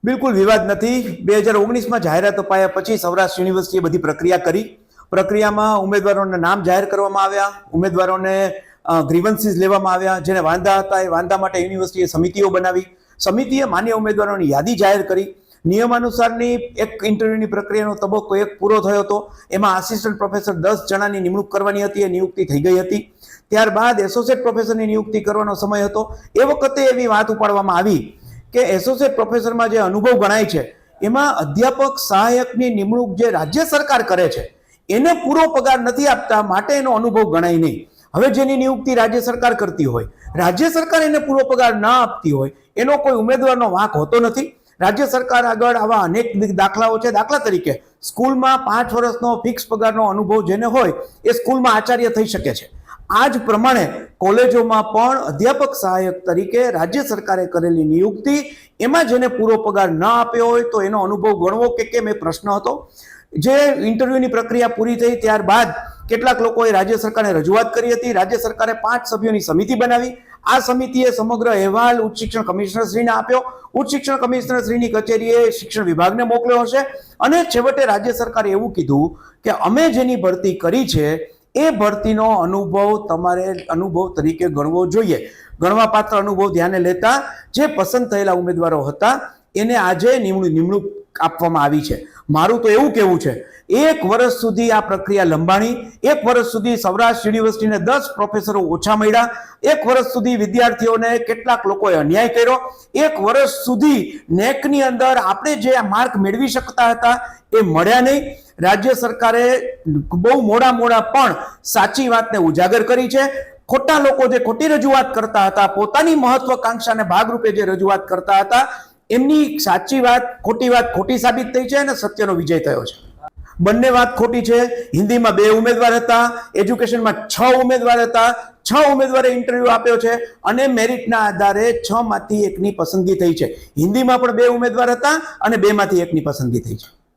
બિલકુલ વિવાદ નથી. 2019માં જાહેરાત અપાયા પછી સૌરાષ્ટ્ર યુનિવર્સિટીએ બધી પ્રક્રિયા કરી. પ્રક્રિયામાં ઉમેદવારોના નામ જાહેર કરવામાં આવ્યા, ઉમેદવારોને ગ્રીવન્સીસ લેવામાં આવ્યા, જેને વાંધા હતા એ વાંધા માટે યુનિવર્સિટીએ સમિતિઓ બનાવી. સમિતિએ માન્ય ઉમેદવારોની યાદી જાહેર કરી. નિયમાનુસારની એક ઇન્ટરવ્યુની પ્રક્રિયાનો તબક્કો 1 પૂરો થયો હતો. એમાં આસિસ્ટન્ટ પ્રોફેસર 10 જણાની નિમણૂક કરવાની હતી, એ નિયુક્તિ થઈ ગઈ હતી. ત્યારબાદ એસોસિએટ પ્રોફેસરની નિયુક્તિ કરવાનો સમય હતો. એ વખતે એવી વાત ઉપાડવામાં આવી કે એસોસિએટ પ્રોફેસરમાં જે અનુભવ ગણાય છે એમાં અધ્યાપક સહાયકની નિમણૂક જે રાજ્ય સરકાર કરે છે એને પૂરો પગાર નથી આપતા, માટે એનો અનુભવ ગણાય નહીં. હવે જેની નિયુક્તિ રાજ્ય સરકાર કરતી હોય, રાજ્ય સરકાર એને પૂરો પગાર ના આપતી હોય, એનો કોઈ ઉમેદવારનો વાંક હોતો નથી. રાજ્ય સરકાર આગળ આવા અનેક દાખલાઓ છે. દાખલા તરીકે સ્કૂલમાં 5 વર્ષનો ફિક્સ પગારનો અનુભવ જેને હોય એ સ્કૂલમાં આચાર્ય થઈ શકે છે. આ જ પ્રમાણે કોલેજોમાં પણ અધ્યાપક સહાયક તરીકે રાજ્ય સરકારે કરેલી નિયુક્તિ એમાં જેને પૂરો પગાર ન આપ્યો હોય તો એનો અનુભવ ગણવો કે કેમ એ પ્રશ્ન હતો. જે ઇન્ટરવ્યુની પ્રક્રિયા પૂરી થઈ ત્યારબાદ કેટલાક લોકોએ રાજ્ય સરકારને રજૂઆત કરી હતી. રાજ્ય સરકારે 5 સભ્યોની સમિતિ બનાવી. આ સમિતિએ સમગ્ર અહેવાલ ઉચ્ચ શિક્ષણ કમિશનરશ્રીને આપ્યો. ઉચ્ચ શિક્ષણ કમિશનરશ્રીની કચેરીએ શિક્ષણ વિભાગને મોકલ્યો હશે અને છેવટે રાજ્ય સરકારે એવું કીધું કે અમે જેની ભરતી કરી છે એ ભરતીનો અનુભવ તમારે અનુભવ તરીકે ગણવો જોઈએ. ગણવાપાત્ર અનુભવ ધ્યાને લેતા જે પસંદ થયેલા ઉમેદવારો હતા એને આજે નિમણૂક આપવામાં આવી છે. મારું તો એવું કહેવું છે 1 વર્ષ સુધી આ પ્રક્રિયા લંબાણી. 1 વર્ષ સુધી સૌરાષ્ટ્ર યુનિવર્સિટીને 10 પ્રોફેસરો ઓછા મળ્યા. 1 વર્ષ સુધી વિદ્યાર્થીઓને કેટલાક લોકોએ અન્યાય કર્યો. 1 વર્ષ સુધી નેકની અંદર આપણે જે માર્ક મેળવી શકતા હતા એ મળ્યા નહીં. રાજ્ય સરકારે બહુ મોડા પણ સાચી વાતને ઉજાગર કરી છે. ખોટા લોકો જે ખોટી રજૂઆત કરતા હતા, પોતાની મહત્વકાંક્ષાને ભાગરૂપે જે રજૂઆત કરતા હતા, એમની સાચી વાત ખોટી સાબિત થઈ છે અને સત્યનો વિજય થયો છે. બંને વાત ખોટી છે. હિન્દીમાં 2 ઉમેદવાર હતા, એજ્યુકેશનમાં 6 ઉમેદવાર હતા. 6 ઉમેદવારે ઇન્ટરવ્યુ આપ્યો છે અને મેરિટના આધારે 6 માંથી 1ની પસંદગી થઈ છે. હિન્દીમાં પણ 2 ઉમેદવાર હતા અને 2 માંથી 1ની પસંદગી થઈ છે.